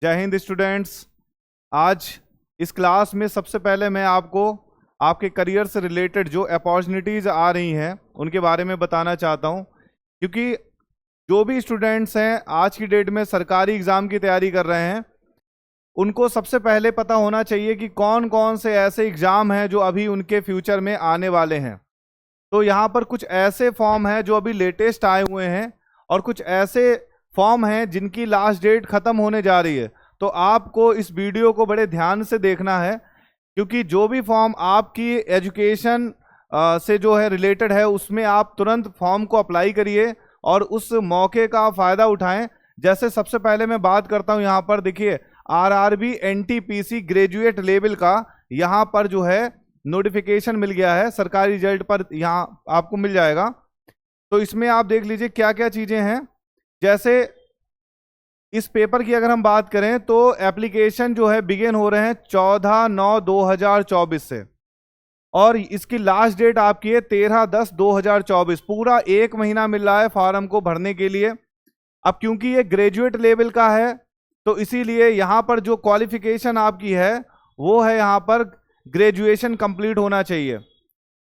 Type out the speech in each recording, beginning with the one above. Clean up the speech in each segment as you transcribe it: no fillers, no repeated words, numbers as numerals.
जय हिंद स्टूडेंट्स। आज इस क्लास में सबसे पहले मैं आपको आपके करियर से रिलेटेड जो अपॉर्चुनिटीज़ आ रही हैं उनके बारे में बताना चाहता हूं, क्योंकि जो भी स्टूडेंट्स हैं आज की डेट में सरकारी एग्ज़ाम की तैयारी कर रहे हैं, उनको सबसे पहले पता होना चाहिए कि कौन कौन से ऐसे एग्ज़ाम हैं जो अभी उनके फ्यूचर में आने वाले हैं। तो यहाँ पर कुछ ऐसे फॉर्म हैं जो अभी लेटेस्ट आए हुए हैं और कुछ ऐसे फॉर्म हैं जिनकी लास्ट डेट ख़त्म होने जा रही है। तो आपको इस वीडियो को बड़े ध्यान से देखना है, क्योंकि जो भी फॉर्म आपकी एजुकेशन से जो है रिलेटेड है उसमें आप तुरंत फॉर्म को अप्लाई करिए और उस मौके का फ़ायदा उठाएं। जैसे सबसे पहले मैं बात करता हूं, यहाँ पर देखिए आरआरबी एनटीपीसी ग्रेजुएट लेवल का यहाँ पर जो है नोटिफिकेशन मिल गया है, सरकारी रिजल्ट पर यहाँ आपको मिल जाएगा। तो इसमें आप देख लीजिए क्या क्या चीज़ें हैं। जैसे इस पेपर की अगर हम बात करें तो एप्लीकेशन जो है बिगिन हो रहे हैं 14/9/2024 से, और इसकी लास्ट डेट आपकी है 13/10/2024। पूरा एक महीना मिल रहा है फॉर्म को भरने के लिए। अब क्योंकि ये ग्रेजुएट लेवल का है तो इसीलिए यहाँ पर जो क्वालिफिकेशन आपकी है वो है यहाँ पर ग्रेजुएशन कंप्लीट होना चाहिए।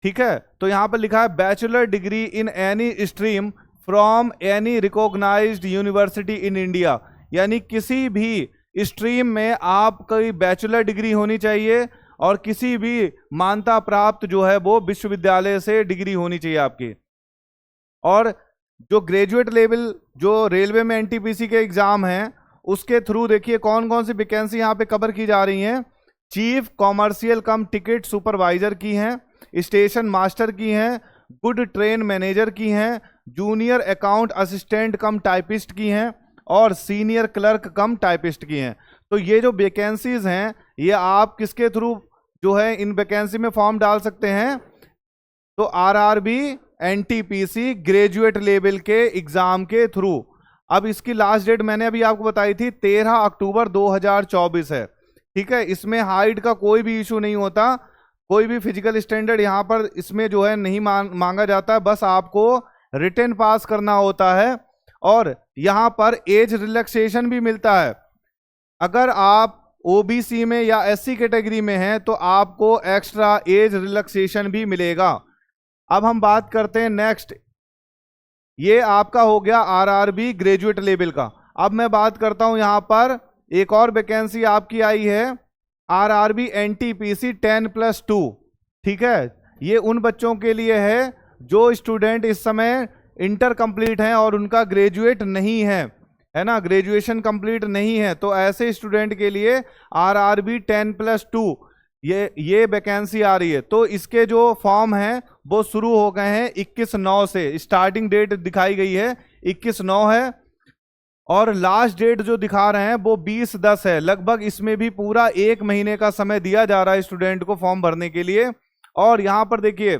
ठीक है, तो यहाँ पर लिखा है bachelor degree in any stream from any recognised university in India, यानी किसी भी स्ट्रीम में आपकी बैचलर डिग्री होनी चाहिए और किसी भी मान्यता प्राप्त जो है वो विश्वविद्यालय से डिग्री होनी चाहिए आपकी। और जो ग्रेजुएट लेवल जो रेलवे में एनटीपीसी के एग्जाम हैं उसके थ्रू देखिए कौन कौन सी वैकेंसी यहाँ पे कवर की जा रही हैं। Chief commercial cum ticket supervisor की हैं, स्टेशन मास्टर की हैं, गुड ट्रेन मैनेजर की हैं, जूनियर अकाउंट असिस्टेंट कम टाइपिस्ट की हैं और सीनियर क्लर्क कम टाइपिस्ट की हैं। तो ये जो वैकेंसीज हैं ये आप किसके थ्रू जो है इन वैकेंसी में फॉर्म डाल सकते हैं, तो आरआरबी एनटीपीसी ग्रेजुएट लेवल के एग्जाम के थ्रू। अब इसकी लास्ट डेट मैंने अभी आपको बताई थी 13 अक्टूबर 2024 है। ठीक है, इसमें हाइट का कोई भी इशू नहीं होता, कोई भी फिजिकल स्टैंडर्ड यहाँ पर इसमें जो है नहीं मांगा जाता है, बस आपको रिटन पास करना होता है। और यहाँ पर एज रिलैक्सेशन भी मिलता है। अगर आप ओबीसी में या एससी कैटेगरी में हैं तो आपको एक्स्ट्रा एज रिलैक्सेशन भी मिलेगा। अब हम बात करते हैं नेक्स्ट, ये आपका हो गया आरआरबी ग्रेजुएट लेवल का। अब मैं बात करता हूं यहाँ पर एक और वैकेंसी आपकी आई है आरआरबी एनटीपीसी 10+2। ठीक है, ये उन बच्चों के लिए है जो स्टूडेंट इस समय इंटर कंप्लीट हैं और उनका ग्रेजुएट नहीं है ना, ग्रेजुएशन कंप्लीट नहीं है। तो ऐसे स्टूडेंट के लिए आरआरबी 10+2 ये वैकेंसी आ रही है। तो इसके जो फॉर्म हैं वो शुरू हो गए हैं 21/9 से, स्टार्टिंग डेट दिखाई गई है 21/9 है और लास्ट डेट जो दिखा रहे हैं वो 20/10 है। लगभग इसमें भी पूरा एक महीने का समय दिया जा रहा है स्टूडेंट को फॉर्म भरने के लिए। और यहाँ पर देखिए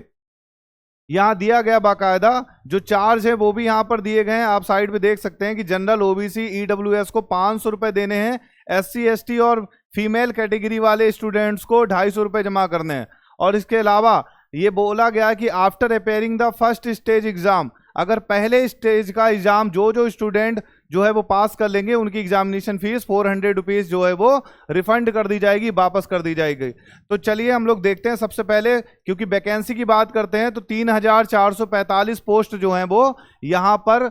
यहाँ दिया गया बाकायदा जो चार्ज है वो भी यहाँ पर दिए गए हैं, आप साइड पे देख सकते हैं कि जनरल ओबीसी ईडब्ल्यूएस को 500 रुपये देने हैं, एससी एसटी और फीमेल कैटेगरी वाले स्टूडेंट्स को 250 रुपये जमा करने हैं। और इसके अलावा ये बोला गया कि after appearing the first stage exam, अगर पहले स्टेज का एग्जाम जो स्टूडेंट जो है वो पास कर लेंगे उनकी एग्जामिनेशन फीस 400 रुपीज़ जो है वो रिफंड कर दी जाएगी, वापस कर दी जाएगी। तो चलिए हम लोग देखते हैं। सबसे पहले क्योंकि वैकेंसी की बात करते हैं तो 3445 पोस्ट जो हैं वो यहाँ पर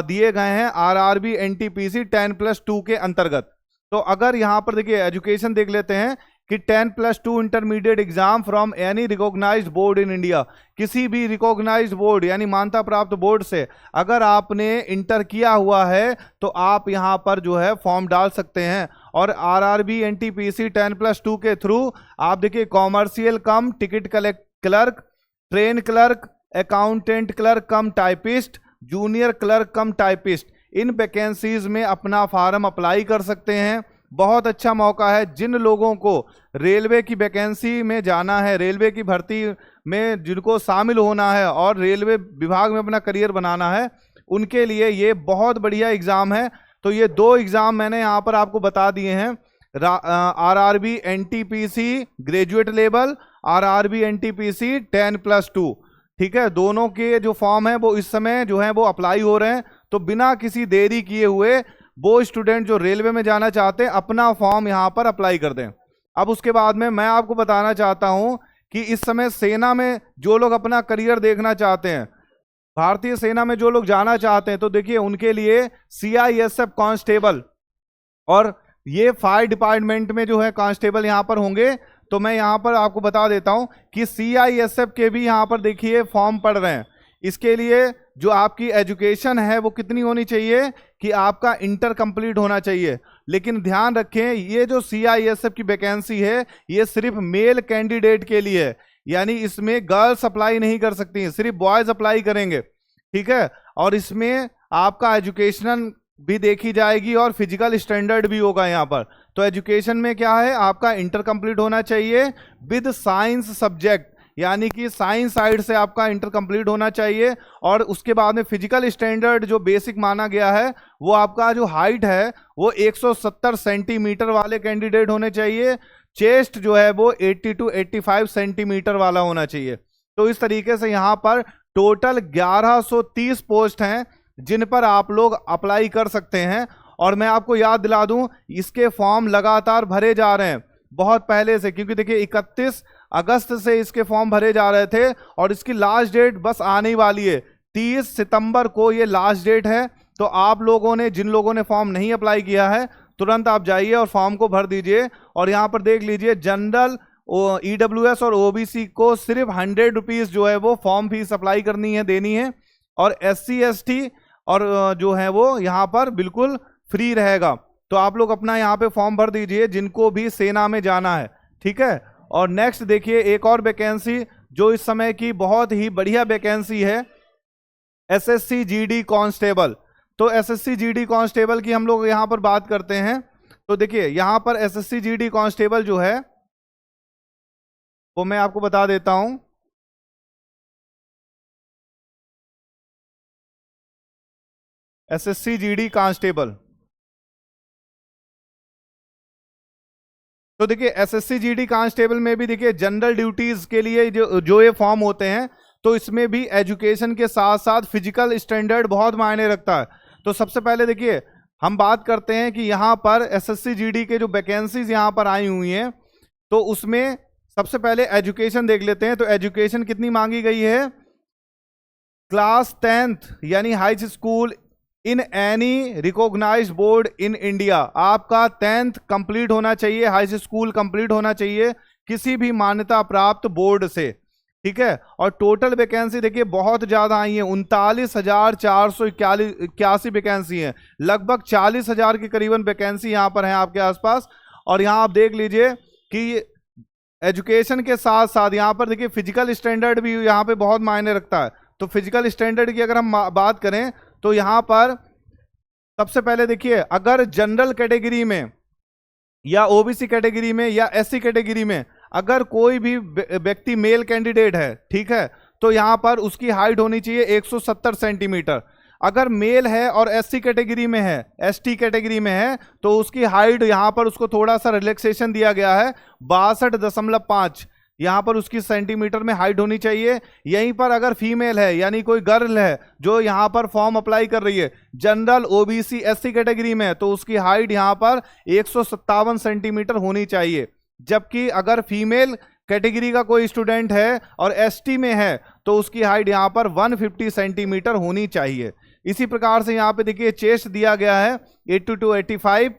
दिए गए हैं आरआरबी एनटीपीसी 10+2 के अंतर्गत। तो अगर यहाँ पर देखिए एजुकेशन देख लेते हैं कि 10+2 intermediate exam from any recognised board in India, किसी भी रिकॉग्नाइज्ड बोर्ड यानी मान्यता प्राप्त बोर्ड से अगर आपने इंटर किया हुआ है तो आप यहाँ पर जो है फॉर्म डाल सकते हैं। और आरआरबी एनटीपीसी 10+2 के थ्रू आप देखिए commercial cum ticket clerk, train clerk, accountant clerk cum typist, junior clerk cum typist, इन वैकेंसीज में अपना फॉर्म अप्लाई कर सकते हैं। बहुत अच्छा मौका है जिन लोगों को रेलवे की वैकेंसी में जाना है, रेलवे की भर्ती में जिनको शामिल होना है और रेलवे विभाग में अपना करियर बनाना है, उनके लिए ये बहुत बढ़िया एग्ज़ाम है। तो ये दो एग्ज़ाम मैंने यहाँ पर आपको बता दिए हैं, RRB NTPC graduate level, RRB NTPC 10+2। ठीक है, दोनों के जो फॉर्म है वो इस समय जो है वो अप्लाई हो रहे हैं। तो बिना किसी देरी किए हुए वो स्टूडेंट जो रेलवे में जाना चाहते हैं अपना फॉर्म यहाँ पर अप्लाई कर दें। अब उसके बाद में मैं आपको बताना चाहता हूं कि इस समय सेना में जो लोग अपना करियर देखना चाहते हैं, भारतीय सेना में जो लोग जाना चाहते हैं, तो देखिए उनके लिए CISF कांस्टेबल और ये फायर डिपार्टमेंट में जो है कांस्टेबल यहाँ पर होंगे। तो मैं यहाँ पर आपको बता देता हूँ कि CISF के भी यहाँ पर देखिए फॉर्म पड़ रहे हैं। इसके लिए जो आपकी एजुकेशन है वो कितनी होनी चाहिए कि आपका इंटर कंप्लीट होना चाहिए। लेकिन ध्यान रखें ये जो CISF की वैकेंसी है ये सिर्फ मेल कैंडिडेट के लिए है, यानी इसमें गर्ल्स अप्लाई नहीं कर सकती हैं, सिर्फ बॉयज अप्लाई करेंगे, ठीक है। और इसमें आपका एजुकेशन भी देखी जाएगी और फिजिकल स्टैंडर्ड भी होगा यहाँ पर। तो एजुकेशन में क्या है, आपका इंटर कंप्लीट होना चाहिए विद साइंस सब्जेक्ट, यानी कि साइंस साइड से आपका इंटर कंप्लीट होना चाहिए। और उसके बाद में फिजिकल स्टैंडर्ड जो बेसिक माना गया है वो आपका जो हाइट है वो 170 सेंटीमीटर वाले कैंडिडेट होने चाहिए। चेस्ट जो है वो 80 to 85 सेंटीमीटर वाला होना चाहिए। तो इस तरीके से यहाँ पर टोटल 1130 पोस्ट हैं जिन पर आप लोग अप्लाई कर सकते हैं। और मैं आपको याद दिला दूं इसके फॉर्म लगातार भरे जा रहे हैं बहुत पहले से, क्योंकि देखिए 31 अगस्त से इसके फॉर्म भरे जा रहे थे और इसकी लास्ट डेट बस आने वाली है, 30 सितंबर को ये लास्ट डेट है। तो आप लोगों ने, जिन लोगों ने फॉर्म नहीं अप्लाई किया है, तुरंत आप जाइए और फॉर्म को भर दीजिए। और यहाँ पर देख लीजिए जनरल EWS और OBC को सिर्फ 100 रुपीज़ जो है वो फॉर्म फीस अप्लाई करनी है, देनी है। और SC ST और जो है वो यहाँ पर बिल्कुल फ्री रहेगा। तो आप लोग अपना यहाँ पे फॉर्म भर दीजिए जिनको भी सेना में जाना है, ठीक है। और नेक्स्ट देखिए एक और वैकेंसी जो इस समय की बहुत ही बढ़िया वैकेंसी है, SSC GD कांस्टेबल। तो SSC GD कांस्टेबल की हम लोग यहाँ पर बात करते हैं। तो देखिए यहाँ पर SSC GD कांस्टेबल जो है वो मैं आपको बता देता हूं। SSC GD कांस्टेबल, तो देखिए SSC GD कांस्टेबल में भी देखिए जनरल ड्यूटीज के लिए जो ये फॉर्म होते हैं, तो इसमें भी एजुकेशन के साथ साथ फिजिकल स्टैंडर्ड बहुत मायने रखता है। तो सबसे पहले देखिए हम बात करते हैं कि यहाँ पर SSC GD के जो वैकेंसीज यहाँ पर आई हुई हैं, तो उसमें सबसे पहले एजुकेशन देख लेते हैं। तो एजुकेशन कितनी मांगी गई है, क्लास 10th यानी high school in any recognised board in India. आपका 10th कंप्लीट होना चाहिए, हाई स्कूल कंप्लीट होना चाहिए किसी भी मान्यता प्राप्त बोर्ड से, ठीक है। और टोटल वैकेंसी देखिए बहुत ज्यादा आई है, 39,481 वैकेंसी है, लगभग 40,000 के करीबन वैकेंसी यहाँ पर है आपके आसपास। और यहाँ आप देख लीजिए कि एजुकेशन के साथ साथ यहाँ पर देखिए फिजिकल स्टैंडर्ड भी यहाँ पे बहुत मायने रखता है। तो फिजिकल स्टैंडर्ड की अगर हम बात करें तो यहाँ पर सबसे पहले देखिए अगर जनरल कैटेगरी में या OBC कैटेगरी में या SC कैटेगरी में अगर कोई भी व्यक्ति मेल कैंडिडेट है, ठीक है, तो यहाँ पर उसकी हाइट होनी चाहिए 170 सेंटीमीटर। अगर मेल है और SC कैटेगरी में है, ST कैटेगरी में है, तो उसकी हाइट यहाँ पर उसको थोड़ा सा रिलैक्सेशन दिया गया है, 62.5 यहाँ पर उसकी सेंटीमीटर में हाइट होनी चाहिए। यहीं पर अगर फीमेल है यानी कोई गर्ल है जो यहाँ पर फॉर्म अप्लाई कर रही है जनरल OBC SC कैटेगरी में, तो उसकी हाइट यहाँ पर 157 सेंटीमीटर होनी चाहिए। जबकि अगर फीमेल कैटेगरी का कोई स्टूडेंट है और ST में है तो उसकी हाइट यहाँ पर 150 सेंटीमीटर होनी चाहिए। इसी प्रकार से यहाँ पे देखिए चेस्ट दिया गया है 80 to 85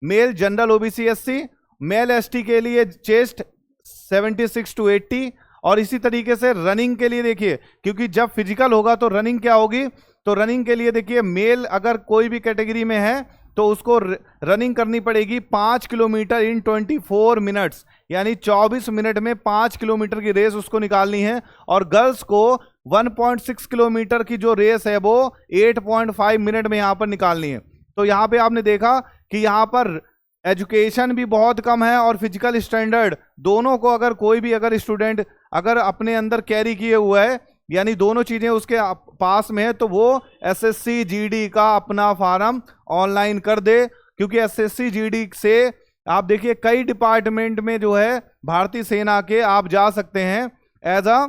male general OBC SC, male ST के लिए चेस्ट 76 to 80। और इसी तरीके से रनिंग के लिए देखिए, क्योंकि जब फिजिकल होगा तो रनिंग क्या होगी, तो रनिंग के लिए देखिए मेल अगर कोई भी कैटेगरी में है तो उसको रनिंग करनी पड़ेगी 5 किलोमीटर इन 24 मिनट्स, यानी 24 मिनट में 5 किलोमीटर की रेस उसको निकालनी है। और गर्ल्स को 1.6 किलोमीटर की जो रेस है वो 8.5 मिनट में यहाँ पर निकालनी है। तो यहाँ पे आपने देखा कि यहाँ पर एजुकेशन भी बहुत कम है और फिजिकल स्टैंडर्ड दोनों को अगर कोई भी अगर स्टूडेंट अगर अपने अंदर कैरी किए हुआ है, यानी दोनों चीजें उसके पास में है, तो वो SSC GD का अपना फार्म ऑनलाइन कर दे। क्योंकि SSC GD से आप देखिए कई डिपार्टमेंट में जो है भारतीय सेना के आप जा सकते हैं एज अ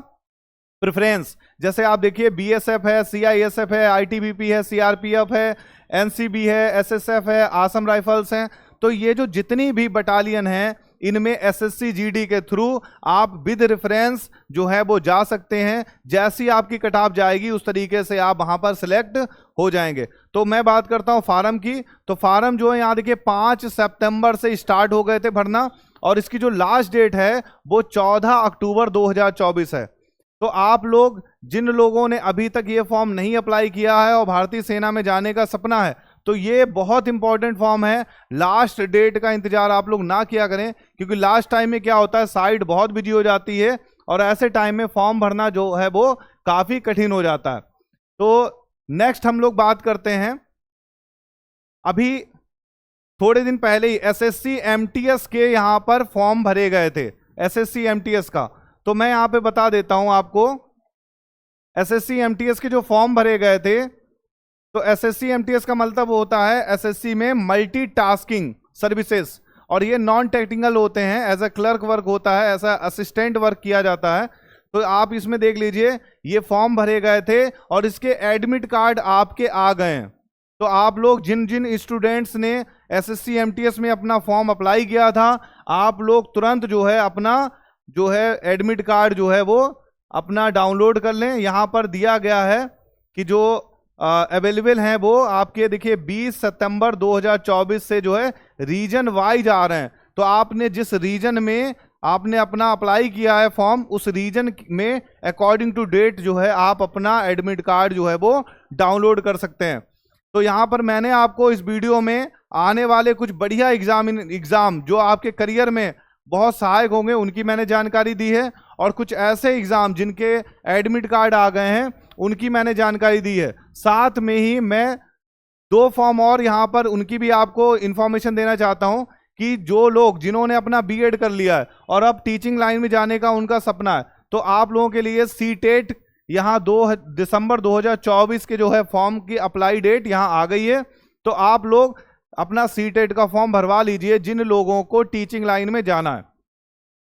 प्रेफरेंस। जैसे आप देखिए बीएसएफ है, सीआईएसएफ है, आईटीबीपी है, सीआरपीएफ है, एनसीबी है, एसएसएफ है, आसम राइफल्स हैं। तो ये जो जितनी भी बटालियन हैं इनमें एसएससी जीडी के थ्रू आप विद रेफरेंस जो है वो जा सकते हैं। जैसी आपकी कटाप जाएगी उस तरीके से आप वहां पर सिलेक्ट हो जाएंगे। तो मैं बात करता हूं फार्म की। तो फार्म जो है यहाँ देखिए 5 सितंबर से स्टार्ट हो गए थे भरना, और इसकी जो लास्ट डेट है वो 14 अक्टूबर 2024 है। तो आप लोग जिन लोगों ने अभी तक ये फॉर्म नहीं अप्लाई किया है और भारतीय सेना में जाने का सपना है, तो ये बहुत इंपॉर्टेंट फॉर्म है। लास्ट डेट का इंतजार आप लोग ना किया करें, क्योंकि लास्ट टाइम में क्या होता है, साइट बहुत बिजी हो जाती है और ऐसे टाइम में फॉर्म भरना जो है वो काफी कठिन हो जाता है। तो नेक्स्ट हम लोग बात करते हैं, अभी थोड़े दिन पहले ही एसएससी एमटीएस के यहां पर फॉर्म भरे गए थे, एसएससी एमटीएस का। तो मैं यहां पे बता देता हूं आपको, एसएससी एमटीएस के जो फॉर्म भरे गए थे, तो एसएससी एमटीएस का मतलब होता है एसएससी में मल्टीटास्किंग सर्विसेज, और ये नॉन टेक्निकल होते हैं, एज अ क्लर्क वर्क होता है, ऐसा असिस्टेंट वर्क किया जाता है। तो आप इसमें देख लीजिए ये फॉर्म भरे गए थे और इसके एडमिट कार्ड आपके आ गए हैं। तो आप लोग जिन जिन स्टूडेंट्स ने एसएससी एमटीएस में अपना फॉर्म अप्लाई किया था, आप लोग तुरंत जो है अपना जो है एडमिट कार्ड जो है वो अपना डाउनलोड कर लें। यहाँ पर दिया गया है कि जो अवेलेबल हैं वो आपके देखिए 20 सितंबर 2024 से जो है रीजन वाइज आ रहे हैं। तो आपने जिस रीजन में आपने अपना अप्लाई किया है फॉर्म, उस रीजन में अकॉर्डिंग टू डेट जो है आप अपना एडमिट कार्ड जो है वो डाउनलोड कर सकते हैं। तो यहाँ पर मैंने आपको इस वीडियो में आने वाले कुछ बढ़िया एग्जाम जो आपके करियर में बहुत सहायक होंगे उनकी मैंने जानकारी दी है, और कुछ ऐसे एग्जाम जिनके एडमिट कार्ड आ गए हैं उनकी मैंने जानकारी दी है। साथ में ही मैं 2 फॉर्म और यहाँ पर उनकी भी आपको इंफॉर्मेशन देना चाहता हूँ कि जो लोग जिन्होंने अपना बीएड कर लिया है और अब टीचिंग लाइन में जाने का उनका सपना है, तो आप लोगों के लिए सीटेट यहाँ 2 दिसंबर 2024 के जो है फॉर्म की अप्लाई डेट यहाँ आ गई है। तो आप लोग अपना सीटेट का फॉर्म भरवा लीजिए जिन लोगों को टीचिंग लाइन में जाना है।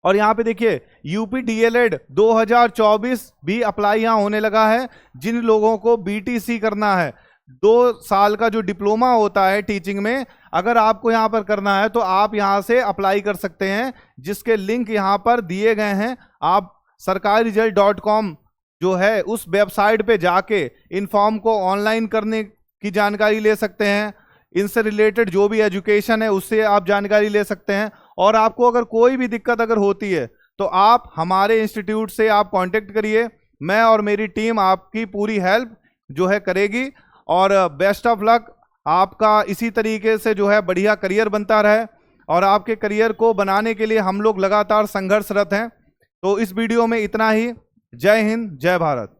और यहाँ पे देखिए यूपी डीएलएड 2024 भी अप्लाई यहाँ होने लगा है। जिन लोगों को बीटीसी करना है, 2 साल का जो डिप्लोमा होता है टीचिंग में, अगर आपको यहाँ पर करना है तो आप यहाँ से अप्लाई कर सकते हैं, जिसके लिंक यहाँ पर दिए गए हैं। आप sarkariresult.com जो है उस वेबसाइट पे जाके इन फॉर्म को ऑनलाइन करने की जानकारी ले सकते हैं। इनसे रिलेटेड जो भी एजुकेशन है उससे आप जानकारी ले सकते हैं। और आपको अगर कोई भी दिक्कत अगर होती है तो आप हमारे इंस्टीट्यूट से आप कांटेक्ट करिए, मैं और मेरी टीम आपकी पूरी हेल्प जो है करेगी। और बेस्ट ऑफ लक, आपका इसी तरीके से जो है बढ़िया करियर बनता रहे, और आपके करियर को बनाने के लिए हम लोग लगातार संघर्षरत हैं। तो इस वीडियो में इतना ही। जय हिंद, जय भारत।